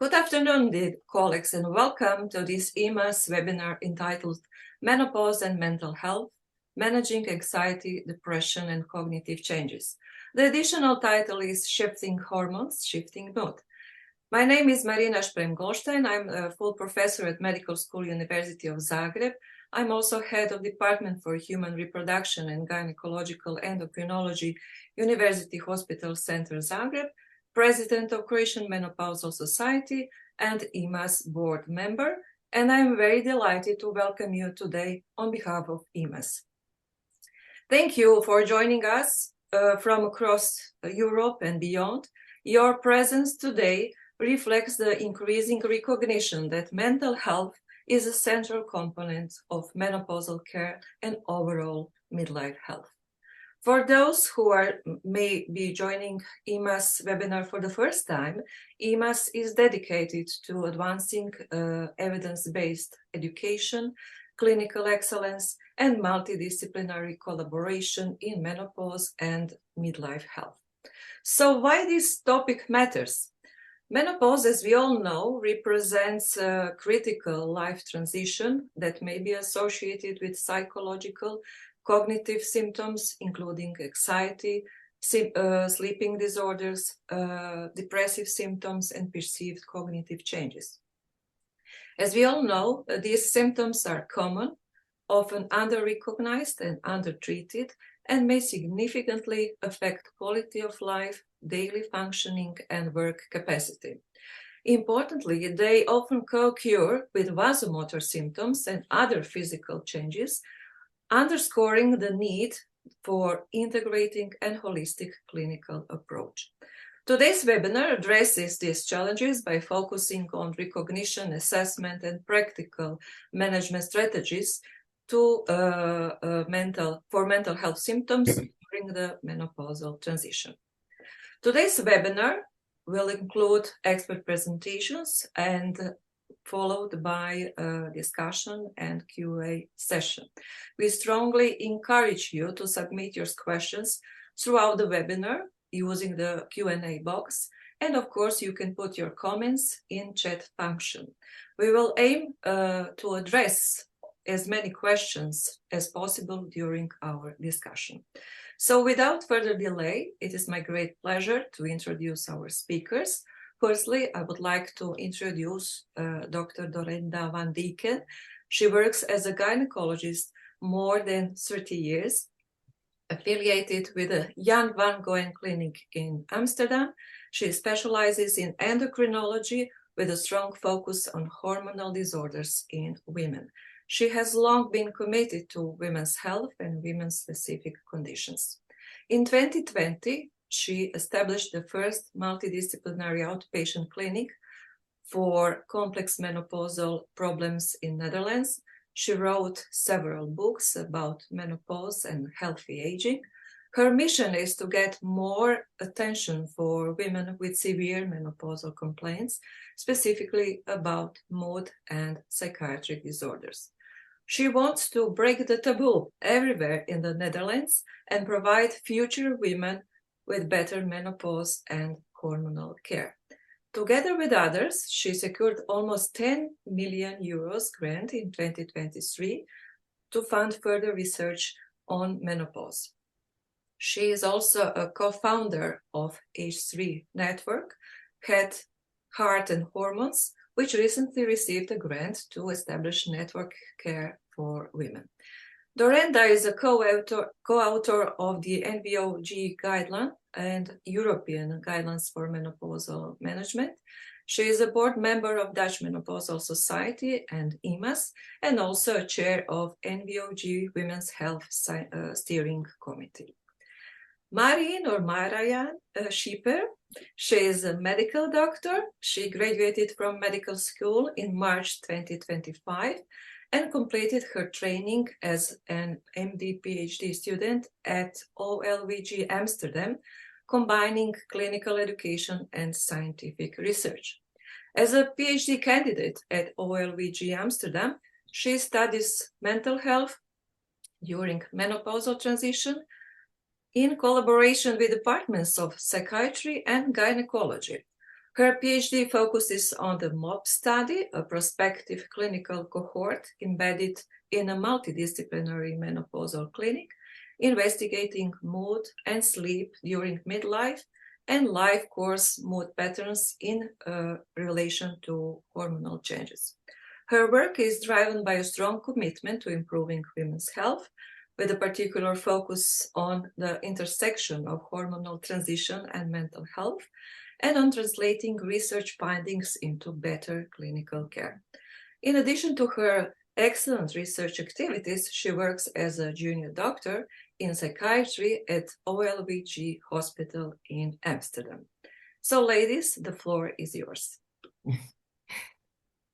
Good afternoon, dear colleagues, and welcome to this EMAS webinar entitled Menopause and Mental Health, Managing Anxiety, Depression, and Cognitive Changes. The additional title is Shifting Hormones, Shifting Mood. My name is Marina Schipper. I'm a full professor at Medical School, University of Zagreb. I'm also head of Department for Human Reproduction and Gynecological Endocrinology, University Hospital Center Zagreb, President of Croatian Menopausal Society and EMAS board member, and I'm very delighted to welcome you today on behalf of EMAS. Thank you for joining us from across Europe and beyond. Your presence today reflects the increasing recognition that mental health is a central component of menopausal care and overall midlife health. For those who may be joining EMAS webinar for the first time, EMAS is dedicated to advancing evidence-based education, clinical excellence, and multidisciplinary collaboration in menopause and midlife health. So why this topic matters? Menopause, as we all know, represents a critical life transition that may be associated with psychological, cognitive symptoms, including anxiety, sleeping disorders, depressive symptoms, and perceived cognitive changes. As we all know, these symptoms are common, often under-recognized and under-treated, and may significantly affect quality of life, daily functioning, and work capacity. Importantly, they they co-occur with vasomotor symptoms and other physical changes, underscoring the need for integrating and holistic clinical approach. Today's webinar addresses these challenges by focusing on recognition, assessment, and practical management strategies for mental health symptoms during the menopausal transition. Today's webinar will include expert presentations and followed by a discussion and Q&A session. We strongly encourage you to submit your questions throughout the webinar using the Q&A box, and of course you can put your comments in chat function. We will aim to address as many questions as possible during our discussion. So without further delay, it is my great pleasure to introduce our speakers. Firstly, I would like to introduce Dr. Dorenda van Dijken. She works as a gynecologist more than 30 years, affiliated with the Jan van Goyen Clinic in Amsterdam. She specializes in endocrinology with a strong focus on hormonal disorders in women. She has long been committed to women's health and women's specific conditions. In 2020, she established the first multidisciplinary outpatient clinic for complex menopausal problems in Netherlands. She wrote several books about menopause and healthy aging. Her mission is to get more attention for women with severe menopausal complaints, specifically about mood and psychiatric disorders. She wants to break the taboo everywhere in the Netherlands and provide future women with better menopause and hormonal care. Together with others, she secured almost 10 million euros grant in 2023 to fund further research on menopause. She is also a co-founder of H3 Network, Heart and Hormones, which recently received a grant to establish network care for women. Dorenda is a co-author of the NVOG guideline and European guidelines for menopausal management. She is a board member of Dutch Menopausal Society and EMAS, and also a chair of NVOG Women's Health Steering Committee. Marijn Schipper, she is a medical doctor. She graduated from medical school in March 2025 and completed her training as an MD PhD student at OLWG Amsterdam, combining clinical education and scientific research. As a PhD candidate at OLWG Amsterdam, she studies mental health during menopausal transition in collaboration with departments of psychiatry and gynecology. Her PhD focuses on the MOP study, a prospective clinical cohort embedded in a multidisciplinary menopausal clinic, investigating mood and sleep during midlife and life course mood patterns in relation to hormonal changes. Her work is driven by a strong commitment to improving women's health, with a particular focus on the intersection of hormonal transition and mental health, and on translating research findings into better clinical care. In addition to her excellent research activities, she works as a junior doctor in psychiatry at OLVG Hospital in Amsterdam. So, ladies, the floor is yours.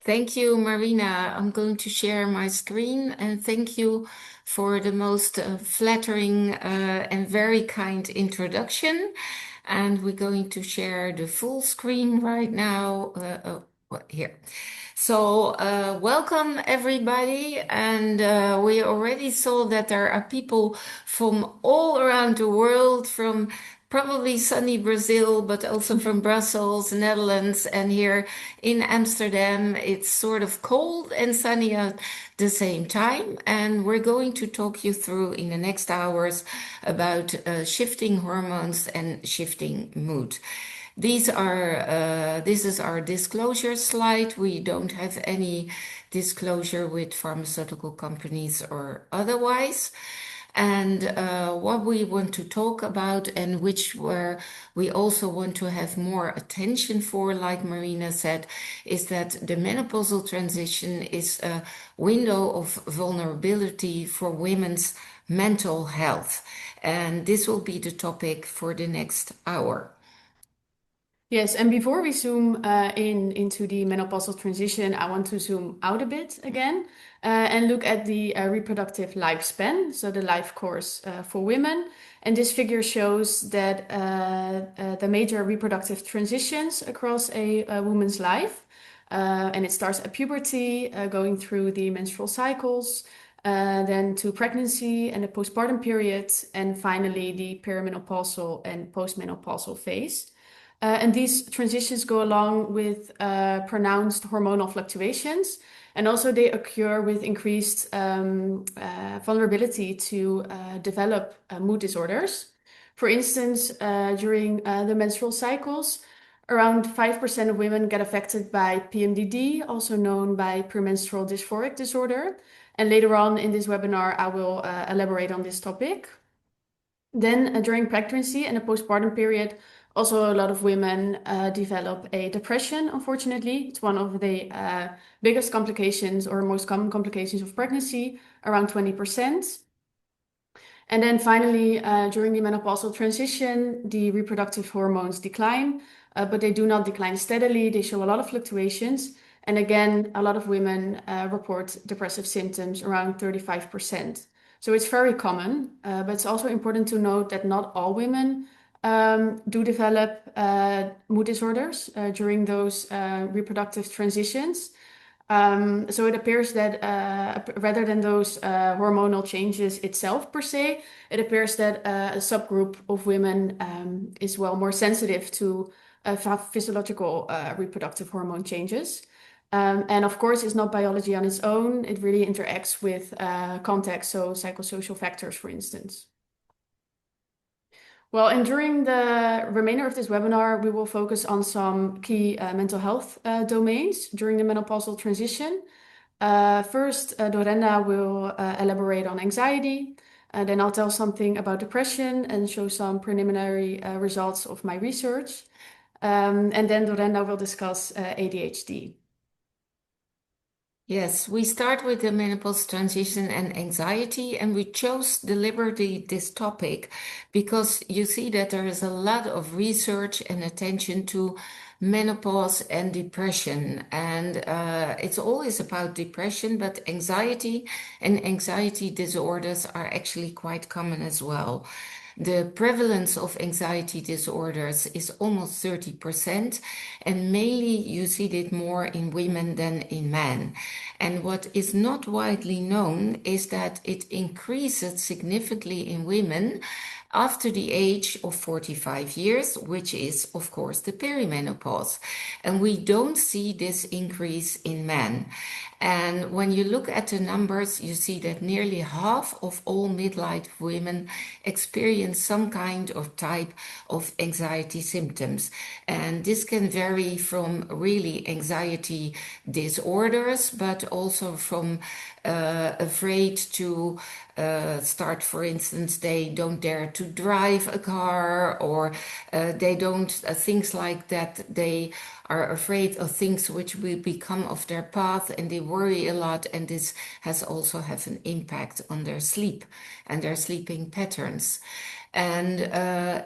Thank you, Marina. I'm going to share my screen, and thank you for the most flattering and very kind introduction. And we're going to share the full screen right now. Here. So, welcome everybody. And we already saw that there are people from all around the world, from probably sunny Brazil, but also from Brussels, Netherlands, and here in Amsterdam. It's sort of cold and sunny at the same time. And we're going to talk you through in the next hours about shifting hormones and shifting mood. This is our disclosure slide. We don't have any disclosure with pharmaceutical companies or otherwise. And what we want to talk about, and which we also want to have more attention for, like Marina said, is that the menopausal transition is a window of vulnerability for women's mental health. And this will be the topic for the next hour. Yes, and before we zoom into the menopausal transition, I want to zoom out a bit again and look at the reproductive lifespan, so the life course for women. And this figure shows that the major reproductive transitions across a woman's life. And it starts at puberty, going through the menstrual cycles, then to pregnancy and the postpartum period, and finally the perimenopausal and postmenopausal phase. And these transitions go along with pronounced hormonal fluctuations, and also they occur with increased vulnerability to develop mood disorders. For instance, during the menstrual cycles, around 5% of women get affected by PMDD, also known by premenstrual dysphoric disorder. And later on in this webinar, I will elaborate on this topic. Then during pregnancy and the postpartum period, also a lot of women develop a depression, unfortunately. It's one of the biggest complications or most common complications of pregnancy, around 20%. And then finally, during the menopausal transition, the reproductive hormones decline, but they do not decline steadily. They show a lot of fluctuations. And again, a lot of women report depressive symptoms, around 35%. So it's very common, but it's also important to note that not all women do develop mood disorders during those reproductive transitions. So it appears that rather than those hormonal changes itself per se, it appears that a subgroup of women is more sensitive to physiological reproductive hormone changes. And of course, it's not biology on its own. It really interacts with context, so psychosocial factors, for instance. Well, and during the remainder of this webinar, we will focus on some key mental health domains during the menopausal transition. First, Dorenda will elaborate on anxiety. Then I'll tell something about depression and show some preliminary results of my research. And then Dorenda will discuss ADHD. Yes, we start with the menopause transition and anxiety, and we chose deliberately this topic because you see that there is a lot of research and attention to menopause and depression. And it's always about depression, but anxiety and anxiety disorders are actually quite common as well. The prevalence of anxiety disorders is almost 30%, and mainly you see it more in women than in men. And what is not widely known is that it increases significantly in women after the age of 45 years, which is, of course, the perimenopause. And we don't see this increase in men. And when you look at the numbers, you see that nearly half of all midlife women experience some kind or type of anxiety symptoms. And this can vary from really anxiety disorders, but also from afraid to start, for instance, they don't dare to drive a car, or they don't, things like that. They are afraid of things which will become off their path, and they worry a lot, and this has also have an impact on their sleep and their sleeping patterns. And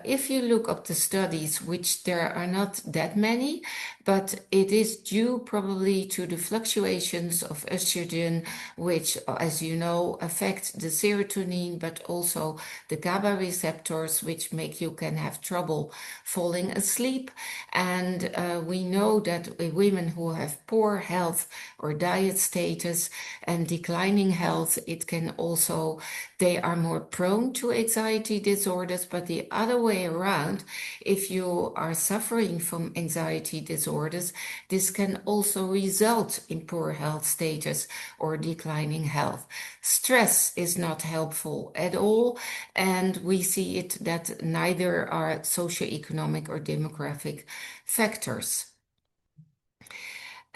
if you look up the studies, which there are not that many, but it is due probably to the fluctuations of estrogen, which, as you know, affect the serotonin, but also the GABA receptors, which make you can have trouble falling asleep. And we know that women who have poor health or diet status and declining health, it can also, they are more prone to anxiety disorders. But the other way around, if you are suffering from anxiety disorders, this can also result in poor health status or declining health. Stress is not helpful at all, and we see it that neither are socioeconomic or demographic factors.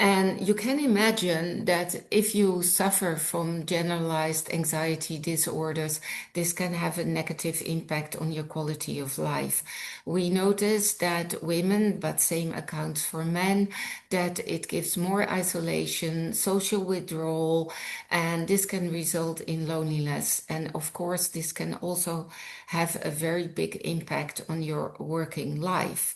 And you can imagine that if you suffer from generalized anxiety disorders, this can have a negative impact on your quality of life. We notice that women, but same accounts for men, that it gives more isolation, social withdrawal, and this can result in loneliness. And of course, this can also have a very big impact on your working life.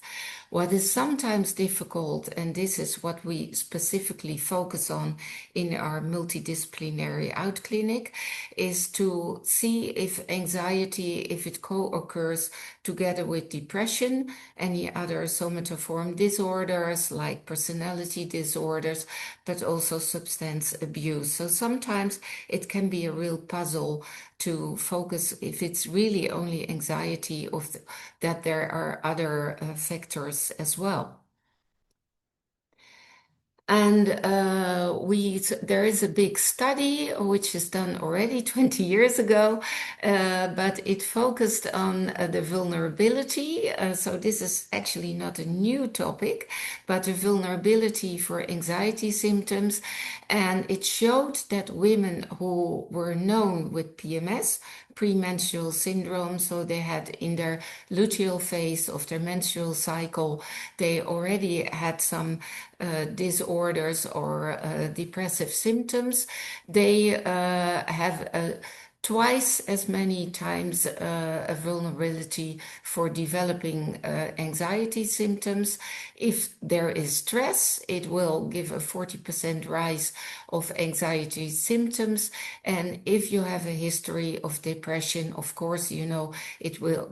What is sometimes difficult, and this is what we specifically focus on in our multidisciplinary out clinic, is to see if anxiety, if it co-occurs together with depression, any other somatoform disorders like personality disorders, but also substance abuse. So sometimes it can be a real puzzle to focus if it's really only anxiety or that there are other factors as well. And there is a big study which is done already 20 years ago, but it focused on the vulnerability. So this is actually not a new topic, but the vulnerability for anxiety symptoms. And it showed that women who were known with PMS, premenstrual syndrome, so they had in their luteal phase of their menstrual cycle, they already had some disorders or depressive symptoms. They have twice as many times a vulnerability for developing anxiety symptoms. If there is stress, it will give a 40% rise of anxiety symptoms. And if you have a history of depression, of course, you know,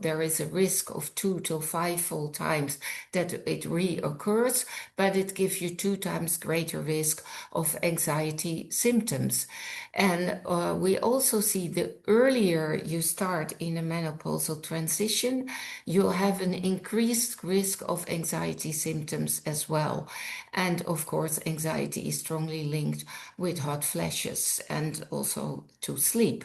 there is a risk of 2 to 5-fold times that it reoccurs, but it gives you 2 times greater risk of anxiety symptoms. And we also see the earlier you start in a menopausal transition, you'll have an increased risk of anxiety symptoms as well. And of course, anxiety is strongly linked with hot flashes and also to sleep.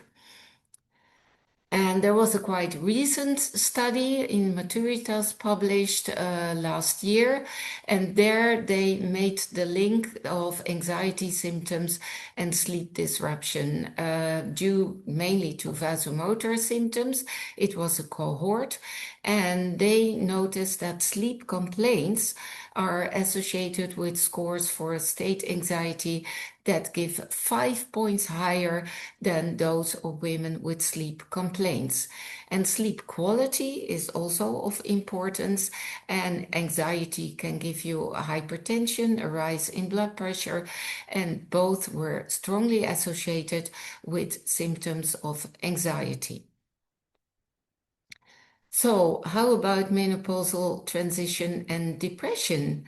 And there was a quite recent study in Maturitas published last year, and there they made the link of anxiety symptoms and sleep disruption due mainly to vasomotor symptoms. It was a cohort, and they noticed that sleep complaints are associated with scores for state anxiety that give 5 points higher than those of women with sleep complaints. And sleep quality is also of importance, and anxiety can give you a hypertension, a rise in blood pressure, and both were strongly associated with symptoms of anxiety. So how about menopausal transition and depression?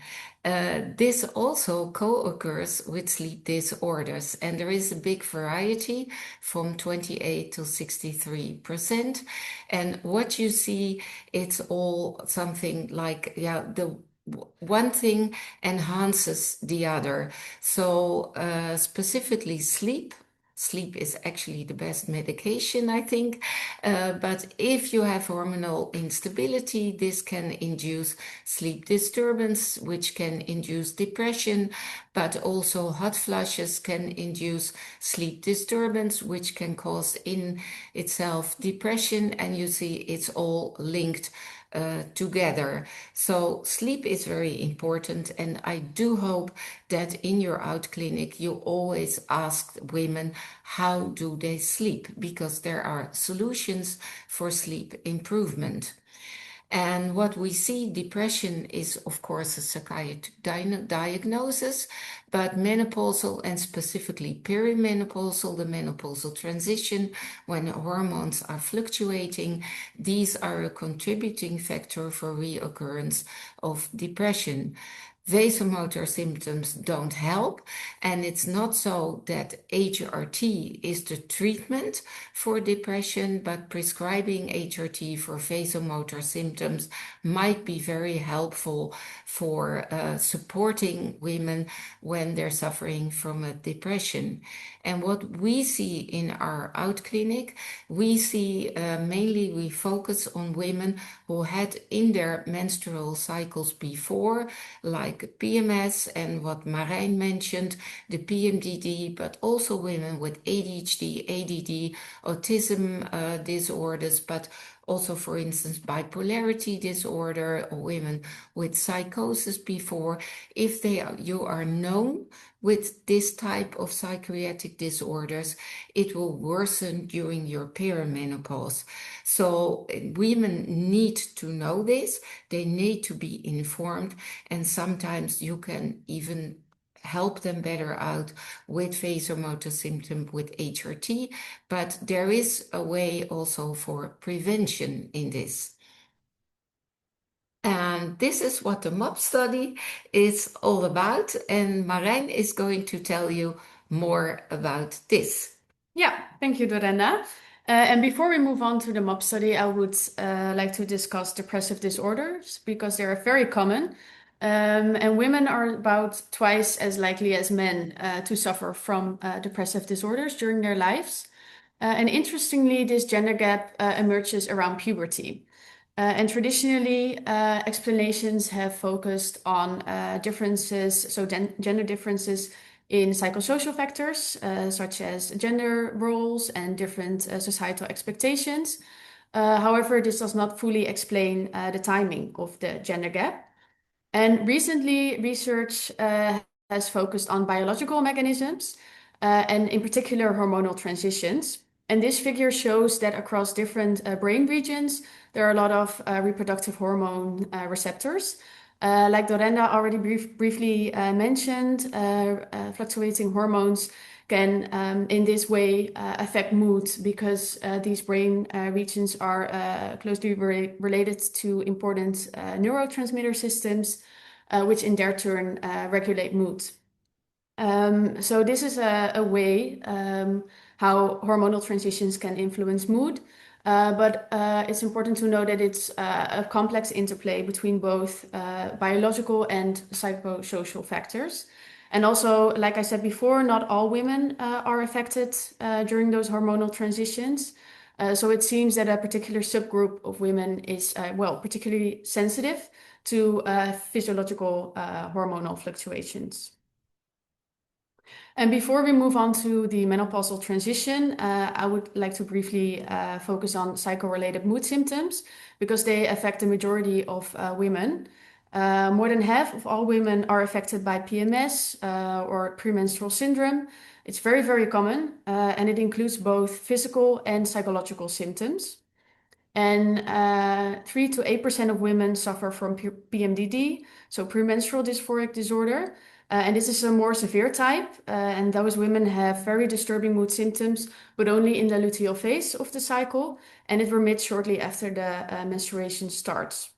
This also co-occurs with sleep disorders, and there is a big variety from 28 to 63%. And what you see, it's all something like, yeah, the one thing enhances the other. So specifically sleep. Sleep is actually the best medication, I think. But if you have hormonal instability, this can induce sleep disturbance, which can induce depression, but also hot flushes can induce sleep disturbance, which can cause in itself depression. And you see it's all linked together. So sleep is very important, and I do hope that in your out clinic you always ask women how do they sleep, because there are solutions for sleep improvement. And what we see, depression is, of course, a psychiatric diagnosis, but menopausal and specifically perimenopausal, the menopausal transition, when hormones are fluctuating, these are a contributing factor for reoccurrence of depression. Vasomotor symptoms don't help, and it's not so that HRT is the treatment for depression, but prescribing HRT for vasomotor symptoms might be very helpful for supporting women when they're suffering from a depression. And what we see in our out clinic, we see mainly we focus on women who had in their menstrual cycles before, like PMS and what Marijn mentioned, the PMDD, but also women with ADHD, ADD, autism disorders, but also, for instance, bipolarity disorder, or women with psychosis before. If you are known with this type of psychiatric disorders, it will worsen during your perimenopause. So women need to know this, they need to be informed, and sometimes you can even help them better out with vasomotor symptom with HRT, but there is a way also for prevention in this. And this is what the MOP study is all about, and Marijn is going to tell you more about this. Yeah, thank you, Dorenda. And before we move on to the MOP study, I would like to discuss depressive disorders because they are very common. And women are about twice as likely as men to suffer from depressive disorders during their lives. And interestingly, this gender gap emerges around puberty. And traditionally, explanations have focused on differences, so gender differences in psychosocial factors, such as gender roles and different societal expectations. However, this does not fully explain the timing of the gender gap. And recently, research has focused on biological mechanisms, and in particular, hormonal transitions. And this figure shows that across different brain regions, there are a lot of reproductive hormone receptors. Like Dorenda already briefly mentioned, fluctuating hormones can in this way affect mood because these brain regions are closely related to important neurotransmitter systems, which in their turn regulate mood. So this is a way how hormonal transitions can influence mood. But it's important to know that it's a complex interplay between both biological and psychosocial factors. And also, like I said before, not all women are affected during those hormonal transitions. So it seems that a particular subgroup of women is, particularly sensitive to physiological hormonal fluctuations. And before we move on to the menopausal transition, I would like to briefly focus on psycho-related mood symptoms because they affect the majority of women. More than half of all women are affected by PMS or premenstrual syndrome. It's very, very common, and it includes both physical and psychological symptoms. And 3 to 8% of women suffer from PMDD, so premenstrual dysphoric disorder. And this is a more severe type, and those women have very disturbing mood symptoms, but only in the luteal phase of the cycle, and it remits shortly after the menstruation starts.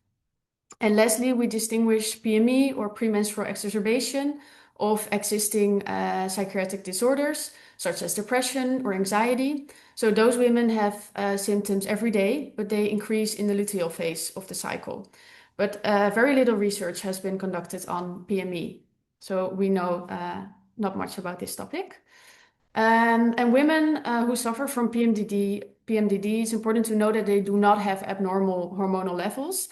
And lastly, we distinguish PME or premenstrual exacerbation of existing psychiatric disorders such as depression or anxiety. So those women have symptoms every day, but they increase in the luteal phase of the cycle. But very little research has been conducted on PME. So we know not much about this topic. And women who suffer from PMDD, it's important to know that they do not have abnormal hormonal levels.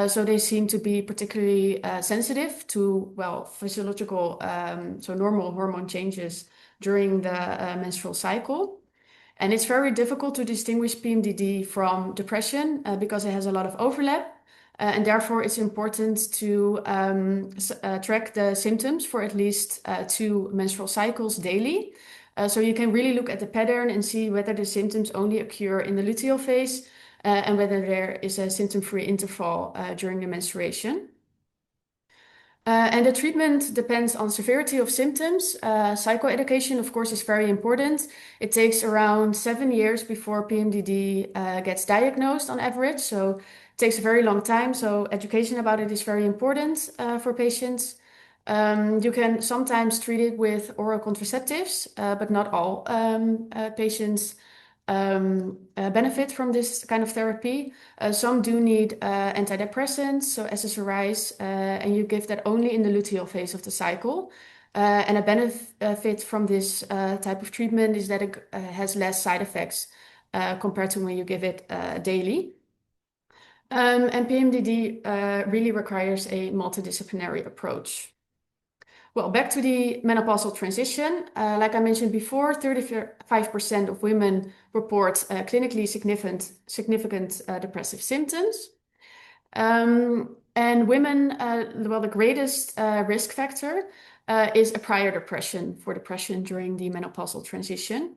So they seem to be particularly sensitive to, well, physiological, so normal hormone changes during the menstrual cycle. And it's very difficult to distinguish PMDD from depression because it has a lot of overlap. And therefore, it's important to track the symptoms for at least 2 menstrual cycles daily. So you can really look at the pattern and see whether the symptoms only occur in the luteal phase and whether there is a symptom-free interval during the menstruation. And the treatment depends on severity of symptoms. Psychoeducation, of course, is very important. It takes around 7 years before PMDD gets diagnosed on average. So it takes a very long time. So education about it is very important for patients. You can sometimes treat it with oral contraceptives, but not all patients benefit from this kind of therapy. Some do need antidepressants, so SSRIs, and you give that only in the luteal phase of the cycle. And a benefit from this type of treatment is that it has less side effects compared to when you give it daily. And PMDD really requires a multidisciplinary approach. Well, back to the menopausal transition. Like I mentioned before, 35% of women report clinically significant depressive symptoms. And women, well, the greatest risk factor is a prior depression during the menopausal transition.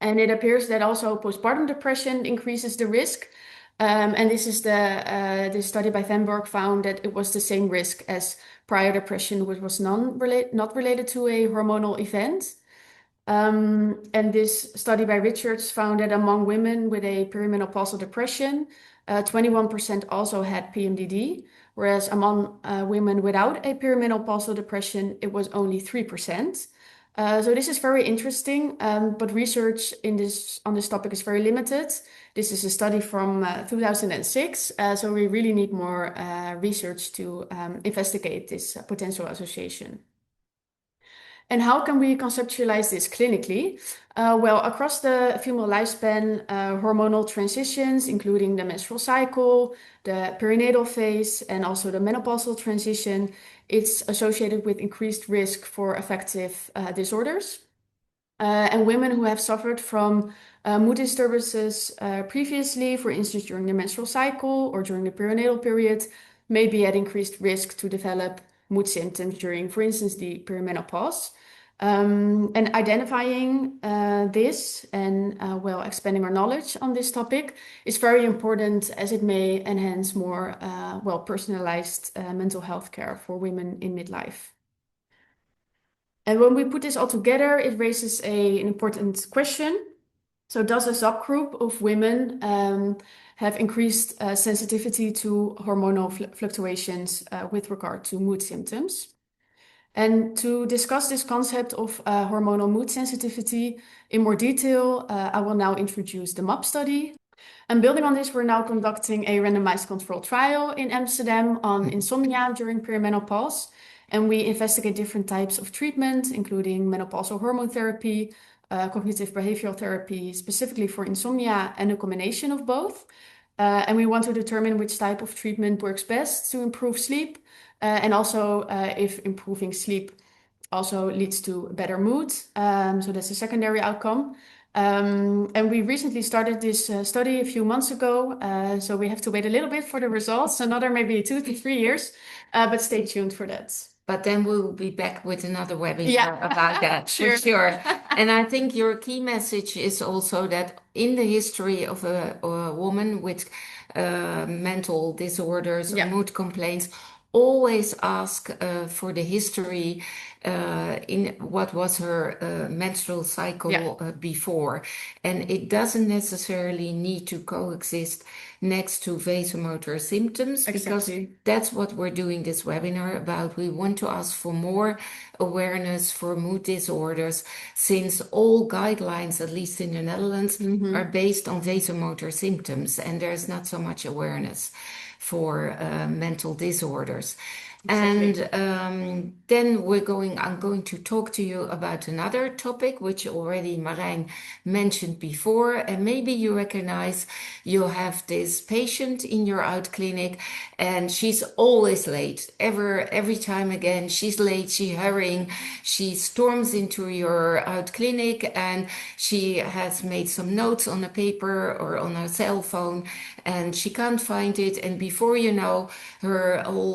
And it appears that also postpartum depression increases the risk. And this is this study by Vanberg found that it was the same risk as prior depression, which was not related to a hormonal event. And this study by Richards found that among women with a perimenopausal depression, 21% also had PMDD, whereas among women without a perimenopausal depression, it was only 3%. So this is very interesting, but research on this topic is very limited. This is a study from 2006, so we really need more research to investigate this potential association. And how can we conceptualize this clinically? Well, across the female lifespan, hormonal transitions, including the menstrual cycle, the perinatal phase, and also the menopausal transition, it's associated with increased risk for affective disorders. And women who have suffered from mood disturbances previously, for instance, during the menstrual cycle or during the perinatal period, may be at increased risk to develop mood symptoms during, for instance, the perimenopause. And identifying this and well, expanding our knowledge on this topic is very important as it may enhance more well personalized mental health care for women in midlife. And when we put this all together, it raises an important question. So does a subgroup of women have increased sensitivity to hormonal fluctuations with regard to mood symptoms? And to discuss this concept of hormonal mood sensitivity in more detail, I will now introduce the MAP study. And building on this, we're now conducting a randomized controlled trial in Amsterdam on insomnia during perimenopause. And we investigate different types of treatment, including menopausal hormone therapy, cognitive behavioral therapy, specifically for insomnia, and a combination of both. And we want to determine which type of treatment works best to improve sleep, and also if improving sleep also leads to better mood. So that's a secondary outcome. And we recently started this study a few months ago, so we have to wait a little bit for the results, another maybe 2 to 3 years, but stay tuned for that. But then we'll be back with another webinar about that, Sure. for sure. And I think your key message is also that in the history of a woman with mental disorders or mood complaints, always ask for the history in what was her menstrual cycle before. And it doesn't necessarily need to coexist next to vasomotor symptoms, because that's what we're doing this webinar about. We want to ask for more awareness for mood disorders, since all guidelines, at least in the Netherlands, are based on vasomotor symptoms, and there's not so much awareness for mental disorders. And then I'm going to talk to you about another topic, which already Marijn mentioned before. And maybe you recognize you have this patient in your out clinic, and she's always late. Every time again, she's late, she's hurrying, she storms into your out clinic, and she has made some notes on a paper or on her cell phone, and she can't find it. And before you know,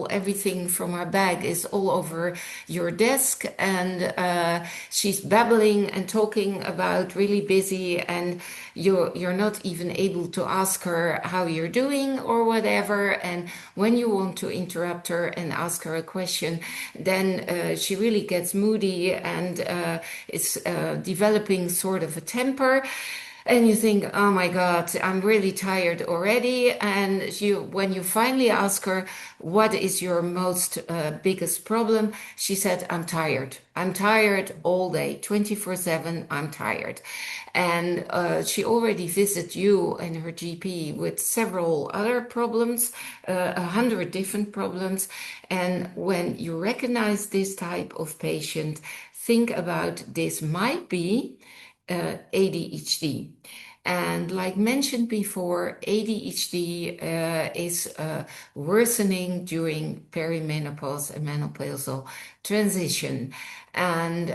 everything from her bag is all over your desk, and she's babbling and talking about really busy, and you're not even able to ask her how you're doing or whatever. And when you want to interrupt her and ask her a question, then she really gets moody and is developing sort of a temper. And you think, oh my God, I'm really tired already. And when you finally ask her, what is your most biggest problem? She said, I'm tired. I'm tired all day, 24/7, I'm tired. And she already visited you and her GP with several other problems, 100 different problems. And when you recognize this type of patient, think about this might be ADHD. And like mentioned before, ADHD is worsening during perimenopause and menopausal transition. And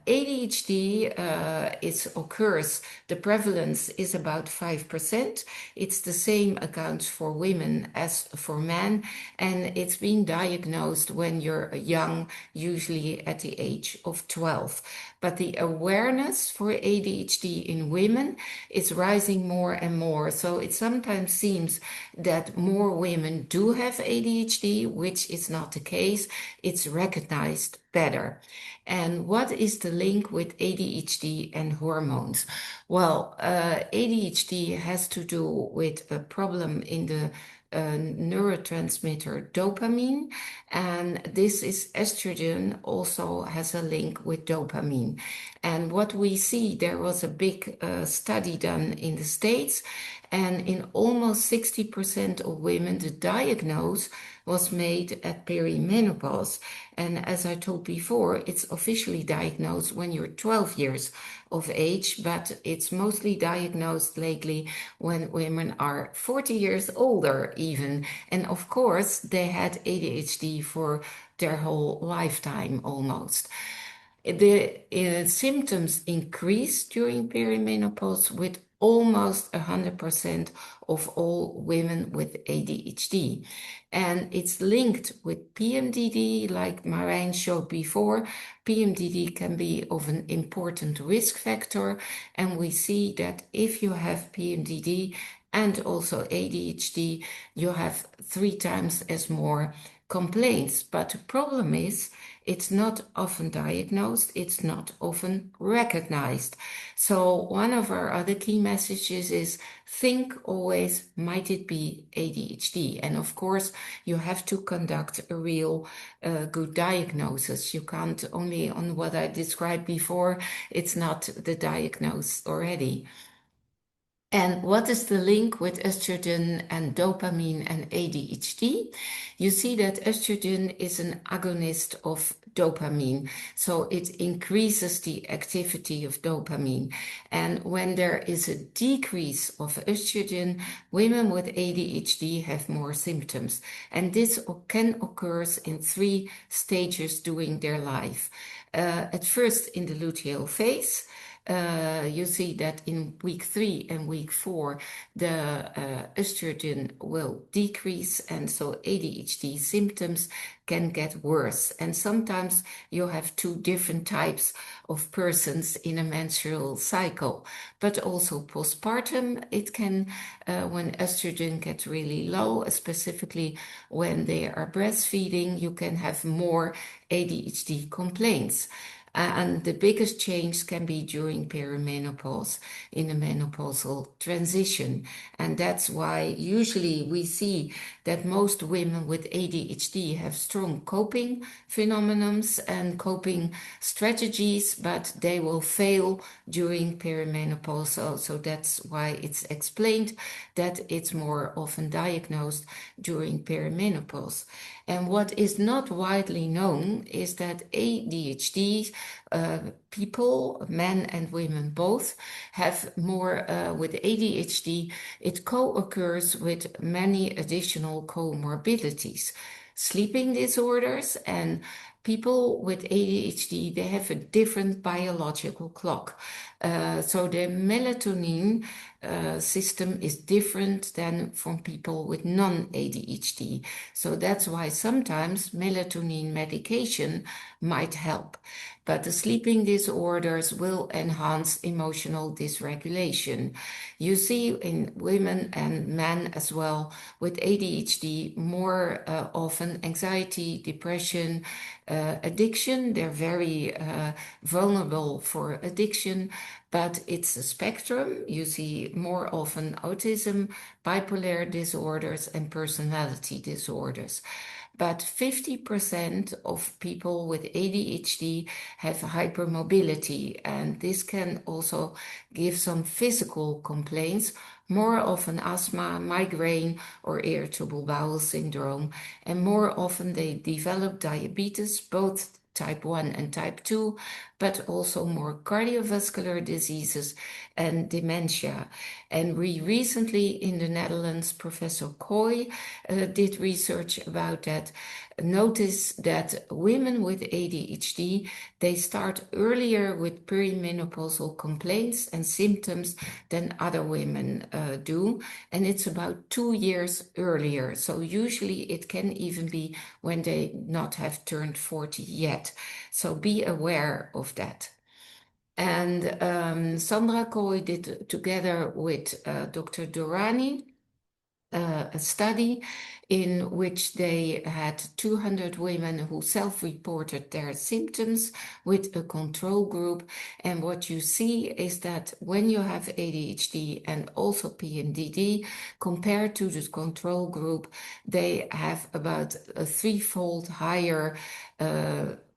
ADHD occurs, the prevalence is about 5%. It's the same accounts for women as for men, and it's being diagnosed when you're young, usually at the age of 12. But the awareness for ADHD in women is rising more and more. So it sometimes seems that more women do have ADHD, which is not the case. It's recognized better. And what is the link with ADHD and hormones? Well, ADHD has to do with a problem in the neurotransmitter dopamine, and this is estrogen also has a link with dopamine. And what we see, there was a big study done in the States, and in almost 60% of women, the diagnosis was made at perimenopause. And as I told before, it's officially diagnosed when you're 12 years of age, but it's mostly diagnosed lately when women are 40 years older even. And of course, they had ADHD for their whole lifetime almost. The symptoms increase during perimenopause with almost 100% of all women with ADHD. And it's linked with PMDD, like Marijn showed before. PMDD can be of an important risk factor. And we see that if you have PMDD and also ADHD, you have 3 times as more complaints. But the problem is, it's not often diagnosed, it's not often recognized. So one of our other key messages is think always, might it be ADHD? And of course, you have to conduct a real good diagnosis. You can't only on what I described before, it's not the diagnosis already. And what is the link with estrogen and dopamine and ADHD? You see that estrogen is an agonist of dopamine, so it increases the activity of dopamine. And when there is a decrease of estrogen, women with ADHD have more symptoms. And this can occur in 3 stages during their life. At first in the luteal phase, you see that in week 3 and week 4, the estrogen will decrease, and so ADHD symptoms can get worse. And sometimes you have 2 different types of persons in a menstrual cycle, but also postpartum, it can, when estrogen gets really low, specifically when they are breastfeeding, you can have more ADHD complaints. And the biggest change can be during perimenopause, in a menopausal transition. And that's why usually we see that most women with ADHD have strong coping phenomenons and coping strategies, but they will fail during perimenopause. So that's why it's explained that it's more often diagnosed during perimenopause. And what is not widely known is that ADHD people, men and women both, have more with ADHD. It co-occurs with many additional comorbidities, sleeping disorders, and people with ADHD, they have a different biological clock. So the melatonin system is different than from people with non-ADHD. So that's why sometimes melatonin medication might help. But the sleeping disorders will enhance emotional dysregulation. You see in women and men as well with ADHD more often anxiety, depression, addiction. They're very vulnerable for addiction, but it's a spectrum. You see more often autism, bipolar disorders, and personality disorders. But 50% of people with ADHD have hypermobility, and this can also give some physical complaints, more often asthma, migraine, or irritable bowel syndrome. And more often they develop diabetes, both type 1 and type 2, but also more cardiovascular diseases and dementia. And we recently in the Netherlands, Professor Kooi did research about that, notice that women with ADHD, they start earlier with perimenopausal complaints and symptoms than other women do. And it's about 2 years earlier. So usually it can even be when they not have turned 40 yet. So be aware of that. And Sandra Kooi did together with Dr. Durrani a study in which they had 200 women who self-reported their symptoms with a control group. And what you see is that when you have ADHD and also PMDD, compared to the control group, they have about a 3-fold higher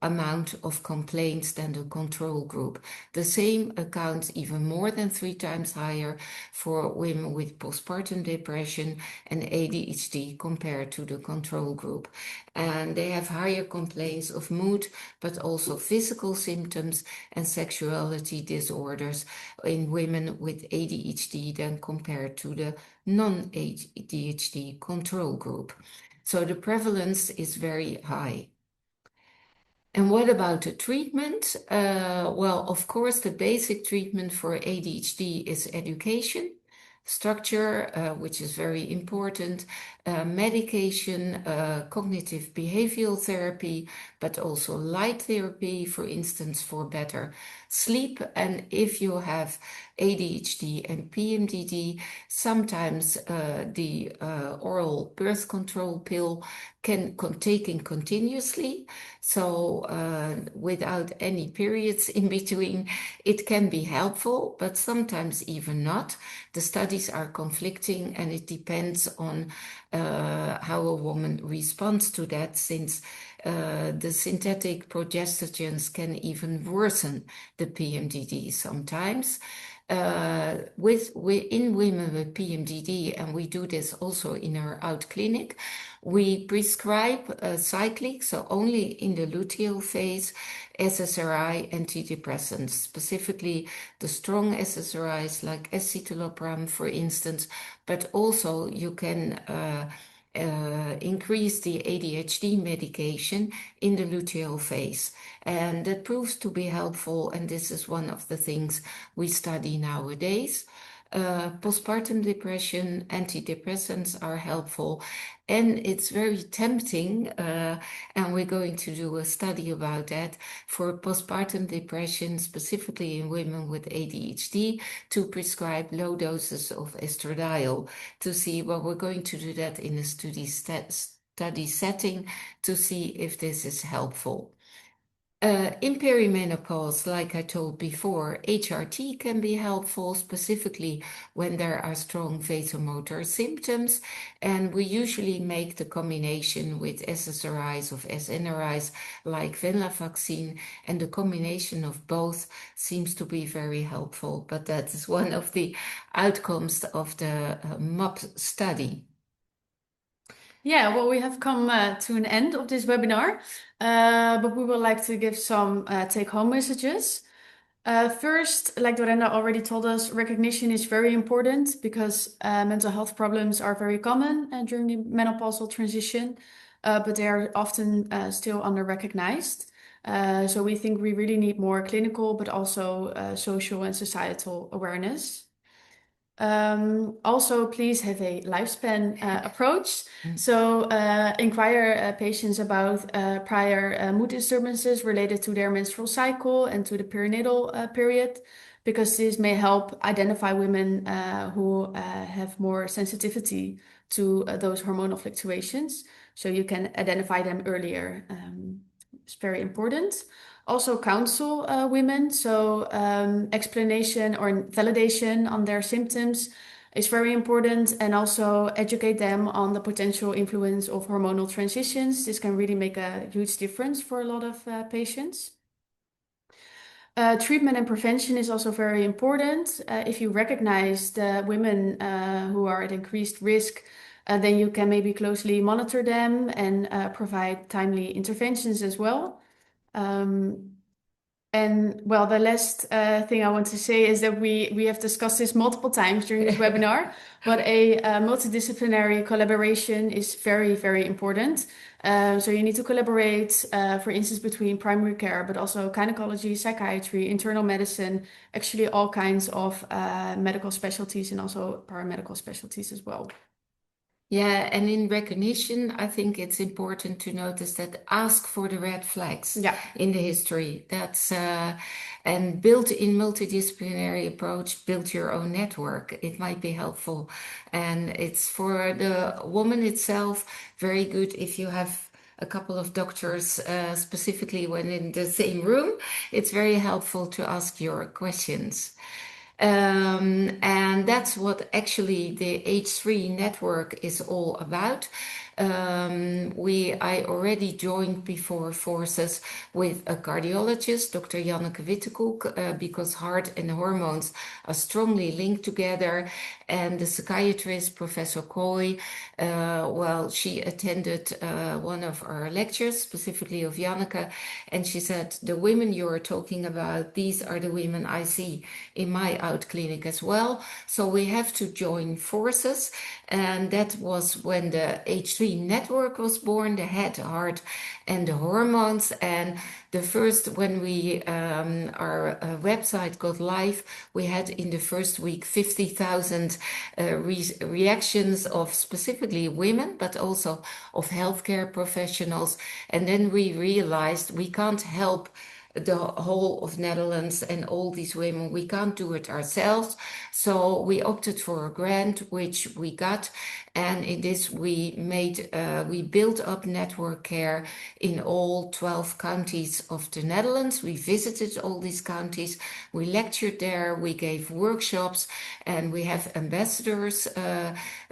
amount of complaints than the control group. The same accounts even more than 3 times higher for women with postpartum depression and ADHD compared to the control group. And they have higher complaints of mood, but also physical symptoms and sexuality disorders in women with ADHD than compared to the non-ADHD control group. So the prevalence is very high. And what about the treatment? Well, of course, the basic treatment for ADHD is education, structure, which is very important, medication, cognitive behavioral therapy, but also light therapy, for instance, for better sleep. And if you have ADHD and PMDD, sometimes the oral birth control pill can taken continuously. So without any periods in between, it can be helpful, but sometimes even not. The studies are conflicting, and it depends on how a woman responds to that, since the synthetic progestogens can even worsen the PMDD sometimes. In women with PMDD, and we do this also in our out clinic, we prescribe cyclic, so only in the luteal phase, SSRI antidepressants, specifically the strong SSRIs like escitalopram, for instance, but also you can increase the ADHD medication in the luteal phase. And that proves to be helpful, and this is one of the things we study nowadays. Postpartum depression, antidepressants are helpful, and it's very tempting, and we're going to do a study about that for postpartum depression, specifically in women with ADHD, to prescribe low doses of estradiol to see, well, we're going to do that in a study setting to see if this is helpful. In perimenopause, like I told before, HRT can be helpful, specifically when there are strong vasomotor symptoms. And we usually make the combination with SSRIs or SNRIs like venlafaxine, and the combination of both seems to be very helpful. But that is one of the outcomes of the MOP study. Yeah, well, we have come to an end of this webinar, but we would like to give some take-home messages. First, like Dorenda already told us, recognition is very important because mental health problems are very common during the menopausal transition, but they are often still under-recognized. So we think we really need more clinical, but also social and societal awareness. Also, please have a lifespan approach. So inquire patients about prior mood disturbances related to their menstrual cycle and to the perinatal period, because this may help identify women who have more sensitivity to those hormonal fluctuations. So you can identify them earlier. It's very important. Also counsel women, so explanation or validation on their symptoms is very important, and also educate them on the potential influence of hormonal transitions. This can really make a huge difference for a lot of patients. Treatment and prevention is also very important. If you recognize the women who are at increased risk, then you can maybe closely monitor them and provide timely interventions as well. And well, the last thing I want to say is that we have discussed this multiple times during this webinar, but a multidisciplinary collaboration is very, very important. So you need to collaborate, for instance, between primary care, but also gynecology, psychiatry, internal medicine, actually all kinds of medical specialties and also paramedical specialties as well. Yeah, and in recognition, I think it's important to notice that ask for the red flags in the history. That's and build in multidisciplinary approach, build your own network. It might be helpful. And it's for the woman itself, very good if you have a couple of doctors, specifically when in the same room. It's very helpful to ask your questions. And that's what actually the H3 network is all about. I already joined before forces with a cardiologist, Dr. Janneke Wittekoek, because heart and hormones are strongly linked together. And the psychiatrist, Professor Coy, well, she attended one of our lectures, specifically of Janneke, and she said, the women you're talking about, these are the women I see in my out clinic as well. So we have to join forces. And that was when the H3 network was born, the head, heart, and the hormones. And the first, when we our website got live, we had in the first week 50,000 reactions of specifically women, but also of healthcare professionals. And then we realized we can't help the whole of Netherlands and all these women. We can't do it ourselves. So we opted for a grant, which we got. And in this, we built up network care in all 12 counties of the Netherlands. We visited all these counties. We lectured there. We gave workshops, and we have ambassadors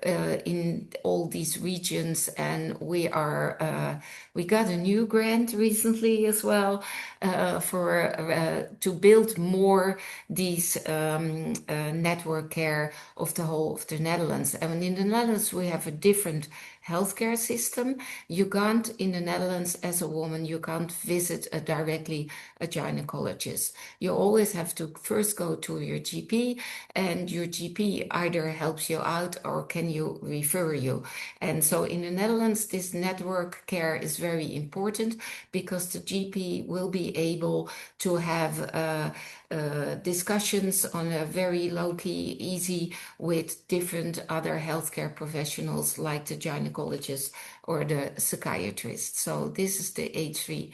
in all these regions. And we got a new grant recently as well to build more these network care of the whole of the Netherlands. And in the Netherlands, we have a different healthcare system. You can't, in the Netherlands, as a woman, you can't visit directly a gynecologist. You always have to first go to your GP, and your GP either helps you out or can you refer you. And so in the Netherlands, this network care is very important because the GP will be able to have discussions on a very low-key, easy with different other healthcare professionals like the gynecologist or the psychiatrist. So this is the H3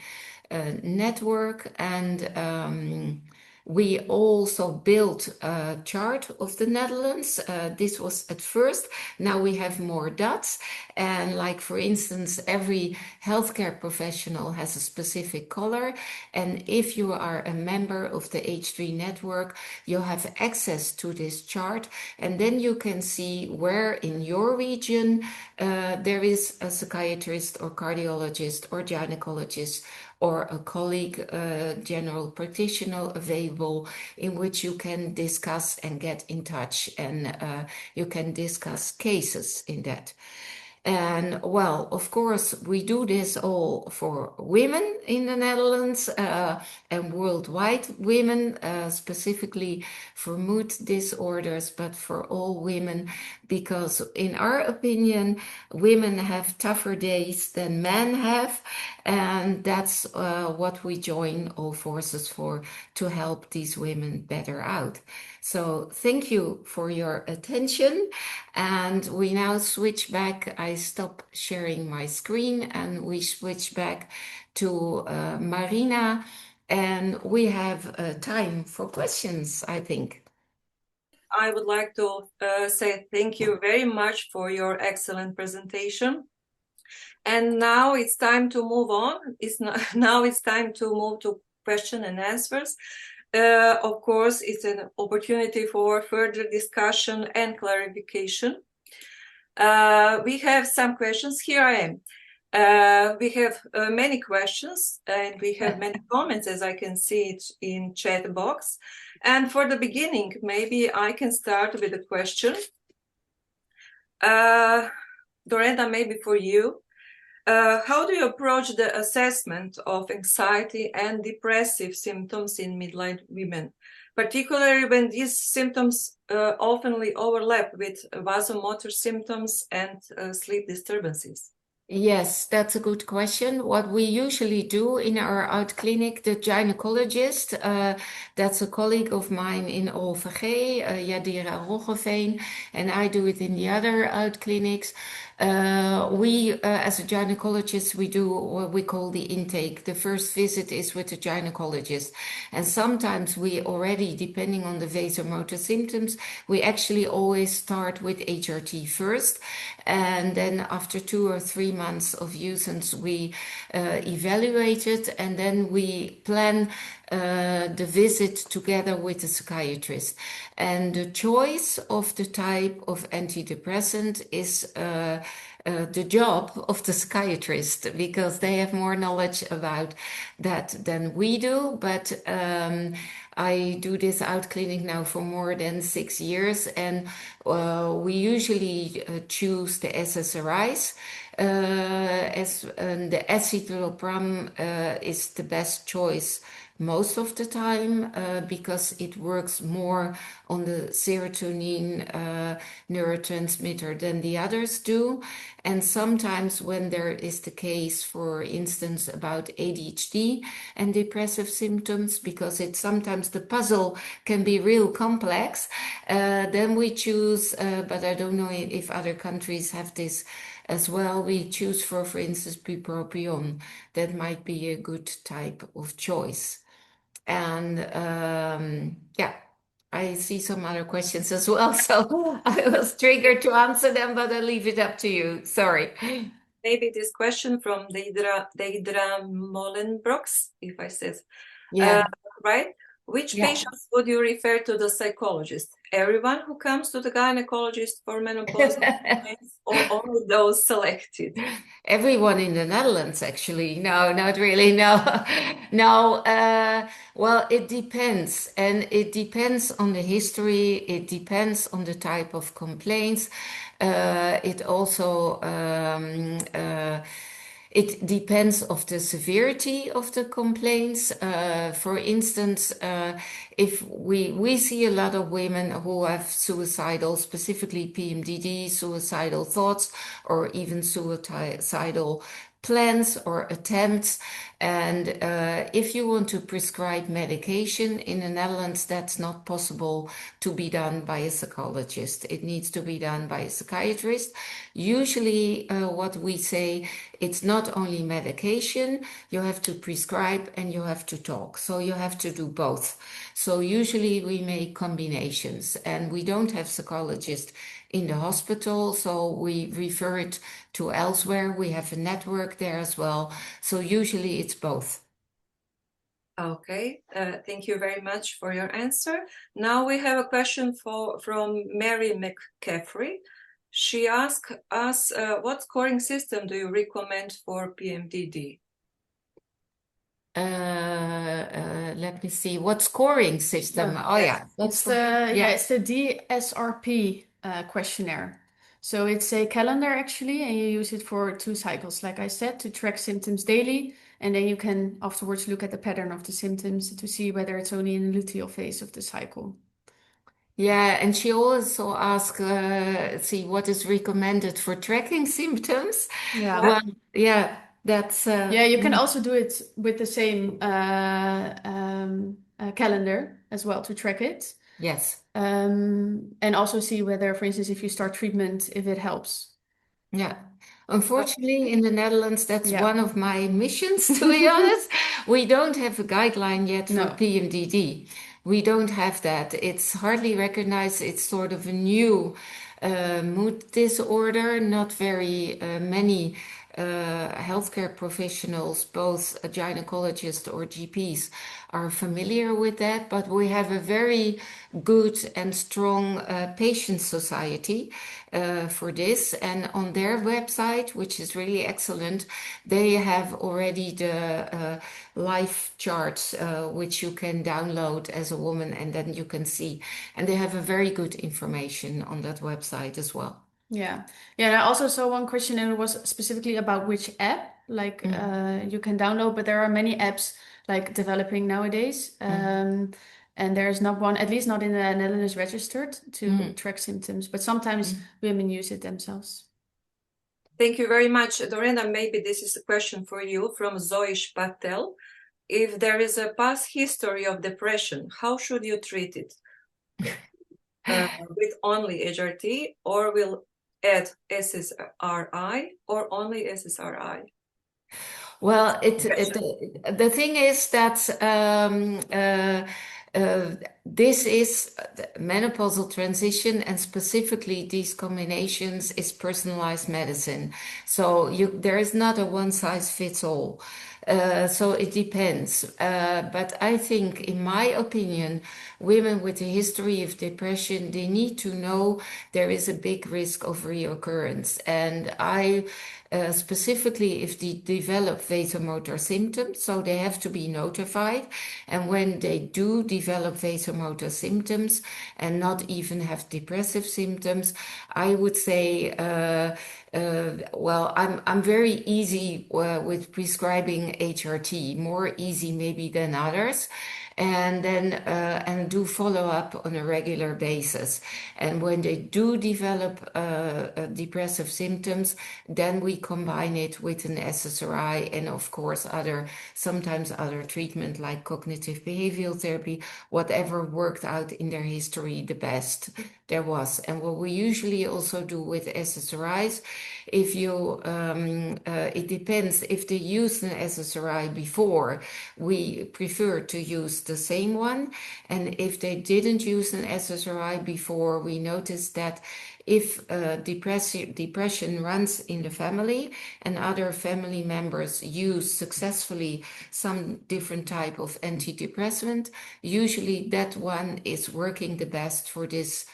network, and we also built a chart of the Netherlands. This was at first. Now we have more dots. And like, for instance, every healthcare professional has a specific color. And if you are a member of the H3 network, you have access to this chart. And then you can see where in your region there is a psychiatrist or cardiologist or gynecologist or a colleague, general practitioner available, in which you can discuss and get in touch, and you can discuss cases in that. And well, of course, we do this all for women in the Netherlands and worldwide women, specifically for mood disorders, but for all women, because in our opinion, women have tougher days than men have. And that's what we join all forces for, to help these women better out. So thank you for your attention. And we now switch back. I stop sharing my screen and we switch back to Marina. And we have time for questions, I think. I would like to say thank you very much for your excellent presentation. And now it's time to move on. Now it's time to move to question and answers. Of course, it's an opportunity for further discussion and clarification. We have some questions. Here I am. We have many questions and we have many comments, as I can see it in chat box. And for the beginning, maybe I can start with a question. Dorenda, maybe for you. How do you approach the assessment of anxiety and depressive symptoms in midlife women, particularly when these symptoms oftenly overlap with vasomotor symptoms and sleep disturbances? Yes, that's a good question. What we usually do in our out clinic, the gynecologist, that's a colleague of mine in OVG, Yadira Roggeveen, and I do it in the other out clinics. As a gynecologist, we do what we call the intake. The first visit is with the gynecologist. And sometimes we already, depending on the vasomotor symptoms, we actually always start with HRT first. And then after 2 or 3 months of usage, we evaluate it, and then we plan the visit together with the psychiatrist. And the choice of the type of antidepressant is the job of the psychiatrist, because they have more knowledge about that than we do. But I do this out clinic now for more than 6 years, and we usually choose the SSRIs. The escitalopram is the best choice most of the time because it works more on the serotonin neurotransmitter than the others do. And sometimes when there is the case, for instance, about ADHD and depressive symptoms, because it's sometimes the puzzle can be real complex, then we choose, but I don't know if other countries have this as well, we choose for instance, bupropion. That might be a good type of choice. And yeah, I see some other questions as well, so I was triggered to answer them, but I'll leave it up to you. Sorry. Maybe this question from Deidra Molenbrooks, if I said Yeah. right. Which Yeah. patients would you refer to the psychologist? Everyone who comes to the gynecologist for menopausal complaints, or only those selected? Everyone in the Netherlands, actually. No, not really. No, no. Well, it depends, and it depends on the history. It depends on the type of complaints. It also it depends of the severity of the complaints. For instance, if we see a lot of women who have suicidal, specifically PMDD, suicidal thoughts, or even suicidal plans or attempts. And if you want to prescribe medication in the Netherlands, that's not possible to be done by a psychologist. It needs to be done by a psychiatrist. Usually, what we say, it's not only medication, you have to prescribe and you have to talk. So you have to do both. So usually we make combinations, and we don't have psychologists in the hospital, so we refer it to elsewhere. We have a network there as well. So usually it's both. Okay, thank you very much for your answer. Now we have a question from Mary McCaffrey. She asked us, what scoring system do you recommend for PMDD? Let me see, what scoring system? Yeah. Oh yeah, It's the DSRP questionnaire. So it's a calendar actually, and you use it for 2 cycles, like I said, to track symptoms daily, and then you can afterwards look at the pattern of the symptoms to see whether it's only in the luteal phase of the cycle. Yeah, and she also asked, see what is recommended for tracking symptoms. Yeah. Well, yeah, that's Yeah, you can also do it with the same calendar as well to track it. yes. And also see whether, for instance, if you start treatment, if it helps. Yeah. Unfortunately, in the Netherlands, that's Yeah. one of my missions, to be honest. We don't have a guideline yet for No. PMDD. We don't have that. It's hardly recognized. It's sort of a new mood disorder. Not very many healthcare professionals, both gynecologists or GPs, are familiar with that, but we have a very good and strong patient society for this. And on their website, which is really excellent, they have already the life charts, which you can download as a woman, and then you can see. And they have a very good information on that website as well. Yeah. Yeah, and I also saw one question and it was specifically about which app like you can download, but there are many apps like developing nowadays. And there's not one, at least not in the Netherlands, registered to track symptoms, but sometimes women use it themselves. Thank you very much, Dorenda. Maybe this is a question for you from Zoish Patel. If there is a past history of depression, how should you treat it? With only HRT, or will add SSRI, or only SSRI? Well, the thing is that this is the menopausal transition, and specifically these combinations is personalized medicine. So there is not a one size fits all. So it depends. But I think, in my opinion, women with a history of depression, they need to know there is a big risk of reoccurrence. And specifically if they develop vasomotor symptoms, so they have to be notified. And when they do develop vasomotor symptoms and not even have depressive symptoms, I would say, well, I'm very easy with prescribing HRT, more easy maybe than others. And then and do follow up on a regular basis. And when they do develop depressive symptoms, then we combine it with an SSRI and of course sometimes other treatment like cognitive behavioral therapy, whatever worked out in their history the best there was. And what we usually also do with SSRIs, if you, it depends if they used an SSRI before, we prefer to use the same one. And if they didn't use an SSRI before, we noticed that if depression runs in the family and other family members use successfully some different type of antidepressant, usually that one is working the best for this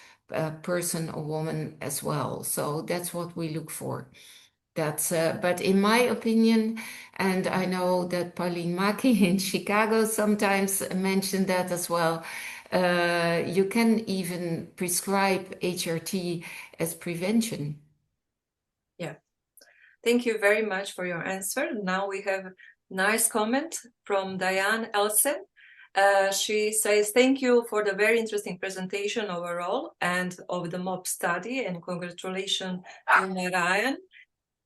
person or woman as well. So that's what we look for. That's, but in my opinion, and I know that Pauline Maki in Chicago sometimes mentioned that as well, you can even prescribe HRT as prevention. Yeah. Thank you very much for your answer. Now we have a nice comment from Diane Elsen. She says, thank you for the very interesting presentation overall and of the MOP study, and congratulations to Marijn.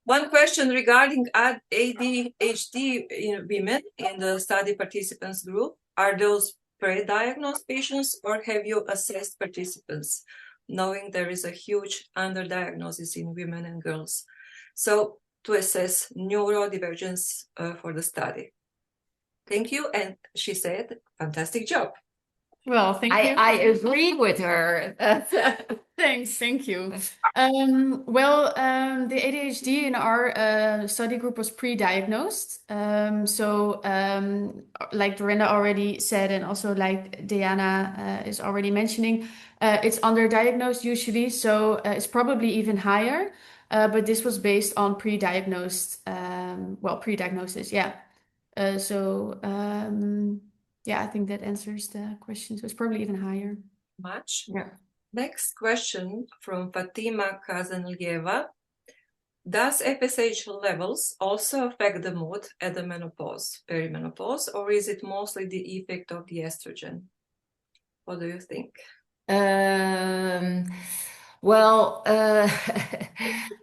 One question regarding ADHD in women in the study participants group. Are those pre-diagnosed patients, or have you assessed participants, knowing there is a huge underdiagnosis in women and girls? So to assess neurodivergence for the study. Thank you. And she said, fantastic job. Well, thank you. I agree with her. Thanks, thank you. The ADHD in our study group was pre-diagnosed. Like Dorenda already said, and also like Diana is already mentioning, it's underdiagnosed usually, so it's probably even higher. But this was based on pre-diagnosed, pre-diagnosis, yeah. Yeah, I think that answers the question. So it's probably even higher. Much. Yeah. Next question from Fatima Kazanlieva. Does FSH levels also affect the mood at the menopause, perimenopause, or is it mostly the effect of the estrogen? What do you think? Well, we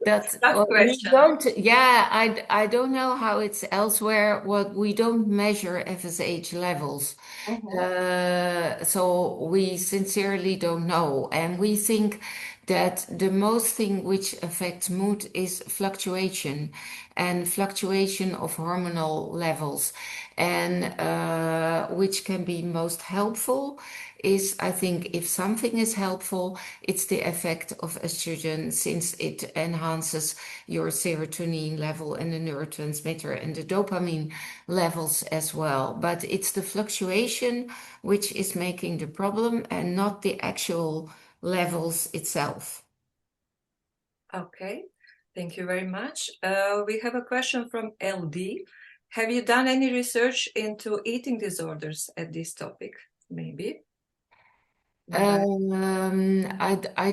question. don't. Yeah, I don't know how it's elsewhere. What we don't measure FSH levels, so we sincerely don't know, and we think that the most thing which affects mood is fluctuation and fluctuation of hormonal levels, and which can be most helpful is, I think, if something is helpful, it's the effect of estrogen, since it enhances your serotonin level and the neurotransmitter and the dopamine levels as well. But it's the fluctuation which is making the problem and not the actual levels itself. Okay, thank you very much. We have a question from LD. Have you done any research into eating disorders at this topic? Maybe. I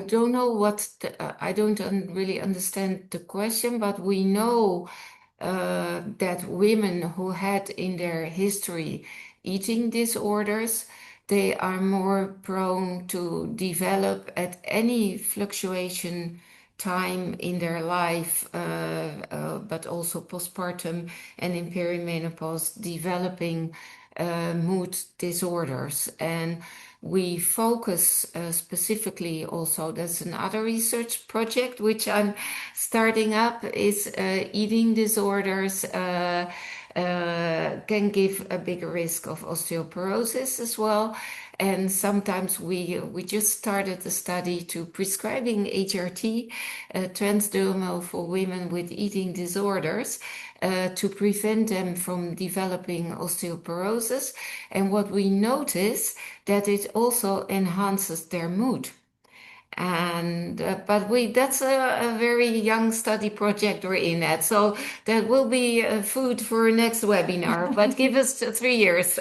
don't know what I don't really understand the question, but we know that women who had in their history eating disorders, they are more prone to develop at any fluctuation time in their life, but also postpartum and in perimenopause, developing mood disorders. And we focus specifically also, there's another research project which I'm starting up, is eating disorders can give a bigger risk of osteoporosis as well. And sometimes we just started a study to prescribing HRT transdermal for women with eating disorders to prevent them from developing osteoporosis. And what we notice that it also enhances their mood. And that's a very young study project we're in at, so that will be food for next webinar. But give us 3 years.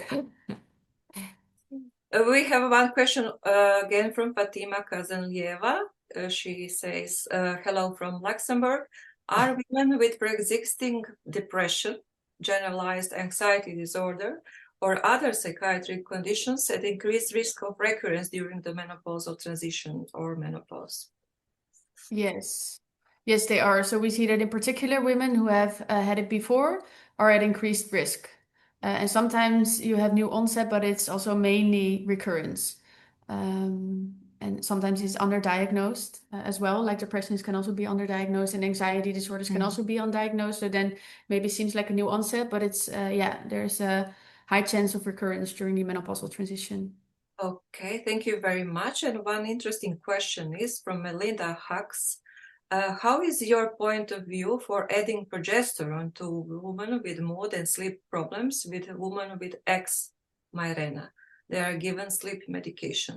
We have one question again from Fatima Kazanlieva. She says, hello from Luxembourg. Are women with pre-existing depression, generalized anxiety disorder, or other psychiatric conditions at increased risk of recurrence during the menopausal transition or menopause? Yes, they are. So we see that in particular, women who have had it before are at increased risk. And sometimes you have new onset, but it's also mainly recurrence. And and sometimes is underdiagnosed as well. Like depressions can also be underdiagnosed, and anxiety disorders can also be undiagnosed. So then maybe it seems like a new onset, but it's there's a high chance of recurrence during the menopausal transition. Okay, thank you very much. And one interesting question is from Melinda Hux. How is your point of view for adding progesterone to women with mood and sleep problems with women with ex-migraine? They are given sleep medication.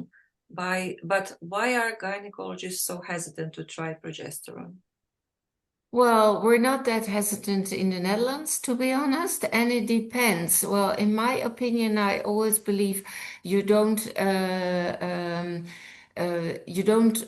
But why are gynecologists so hesitant to try progesterone? Well, we're not that hesitant in the Netherlands, to be honest, and it depends. Well, in my opinion, I always believe you don't you don't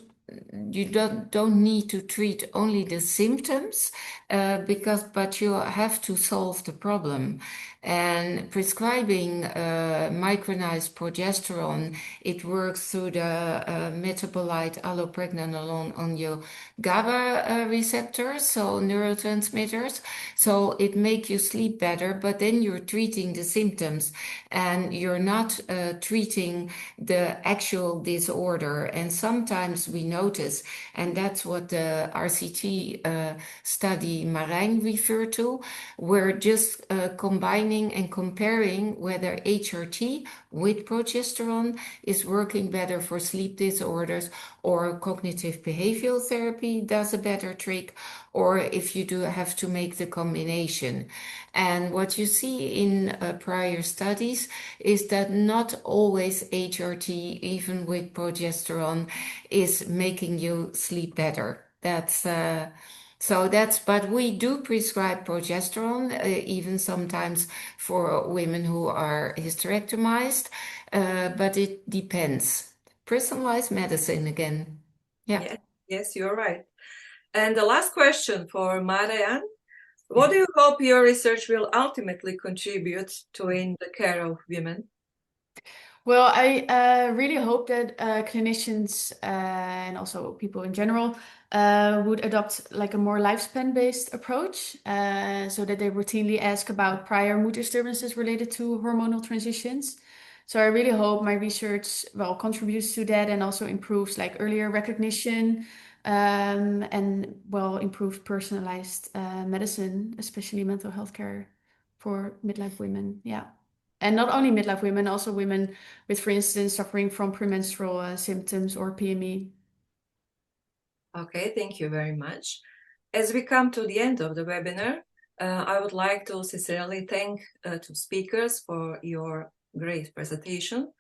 need to treat only the symptoms but you have to solve the problem. And prescribing micronized progesterone, it works through the metabolite allopregnanolone on your GABA receptors, so neurotransmitters. So it makes you sleep better, but then you're treating the symptoms and you're not treating the actual disorder. And sometimes we notice, and that's what the RCT study Marijn referred to, we're just combining and comparing whether HRT with progesterone is working better for sleep disorders, or cognitive behavioral therapy does a better trick, or if you do have to make the combination. And what you see in prior studies is that not always HRT, even with progesterone, is making you sleep better. But we do prescribe progesterone, even sometimes for women who are hysterectomized, but it depends. Personalized medicine again. Yeah. Yes, you're right. And the last question for Marijn. What do you hope your research will ultimately contribute to in the care of women? Well, I really hope that clinicians and also people in general would adopt like a more lifespan-based approach, so that they routinely ask about prior mood disturbances related to hormonal transitions. So I really hope my research contributes to that and also improves like earlier recognition, and improved personalized medicine, especially mental health care for midlife women. Yeah. And not only midlife women, also women with, for instance, suffering from premenstrual symptoms or PME. Okay, thank you very much. As we come to the end of the webinar, I would like to sincerely thank two speakers for your great presentation.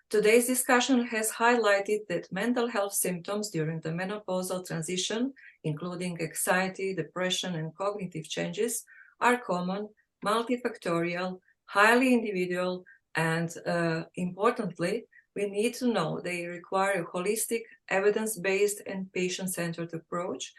Today's discussion has highlighted that mental health symptoms during the menopausal transition, including anxiety, depression, and cognitive changes, are common, multifactorial, highly individual, and importantly, we need to know they require a holistic, evidence-based, and patient-centered approach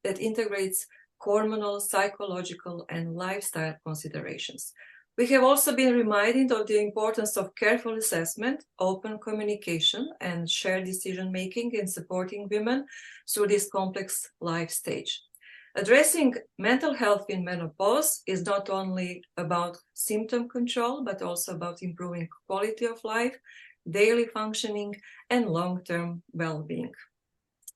that integrates hormonal, psychological, and lifestyle considerations. We have also been reminded of the importance of careful assessment, open communication, and shared decision-making in supporting women through this complex life stage. Addressing mental health in menopause is not only about symptom control, but also about improving quality of life, daily functioning, and long-term well-being.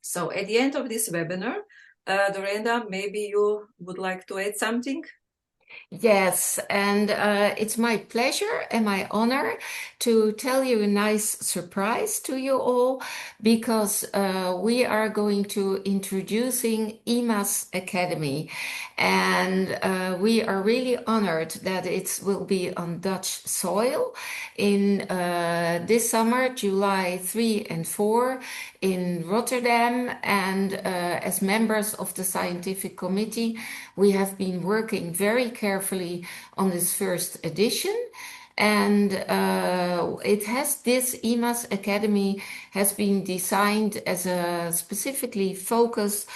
So at the end of this webinar, Dorenda, maybe you would like to add something? Yes, and it's my pleasure and my honor to tell you a nice surprise to you all, because we are going to introducing EMA's Academy, and we are really honored that it will be on Dutch soil in this summer, July 3 and 4 in Rotterdam. And as members of the scientific committee, we have been working very carefully on this first edition. And this EMA's Academy has been designed as a specifically focused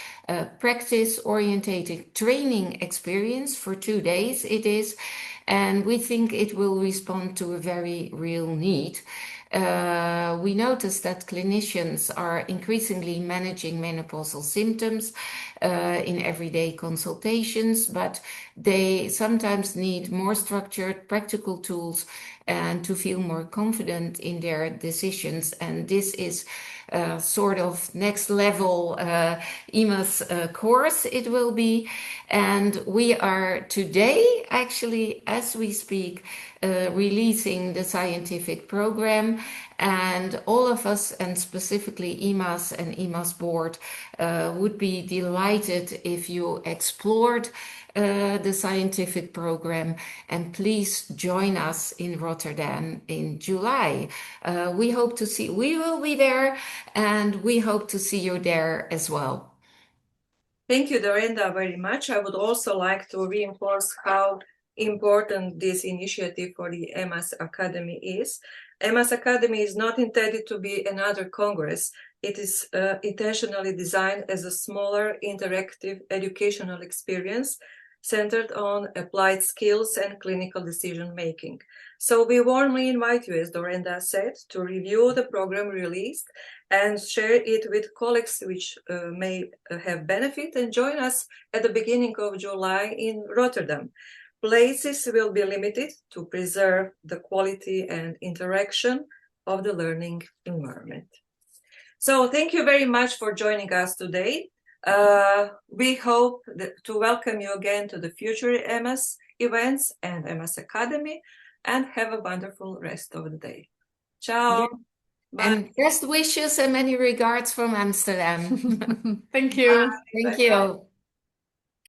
practice-orientated training experience for 2 days it is. And we think it will respond to a very real need. We notice that clinicians are increasingly managing menopausal symptoms in everyday consultations, but they sometimes need more structured practical tools and to feel more confident in their decisions. And this is sort of next level EMA's course it will be. And we are today, actually, as we speak, releasing the scientific program. And all of us, and specifically EMA's and EMA's board, would be delighted if you explored the scientific program, and please join us in Rotterdam in July. We will be there, and we hope to see you there as well. Thank you, Dorenda, very much. I would also like to reinforce how important this initiative for the EMA's Academy is. EMA's Academy is not intended to be another congress. It is intentionally designed as a smaller, interactive educational experience centered on applied skills and clinical decision-making. So we warmly invite you, as Dorenda said, to review the program released and share it with colleagues which may have benefit, and join us at the beginning of July in Rotterdam. Places will be limited to preserve the quality and interaction of the learning environment. So thank you very much for joining us today. We hope to welcome you again to the future EMA's events and EMA's Academy, and have a wonderful rest of the day. Ciao. Yeah. Bye. And best wishes and many regards from Amsterdam. Thank you. Thank you.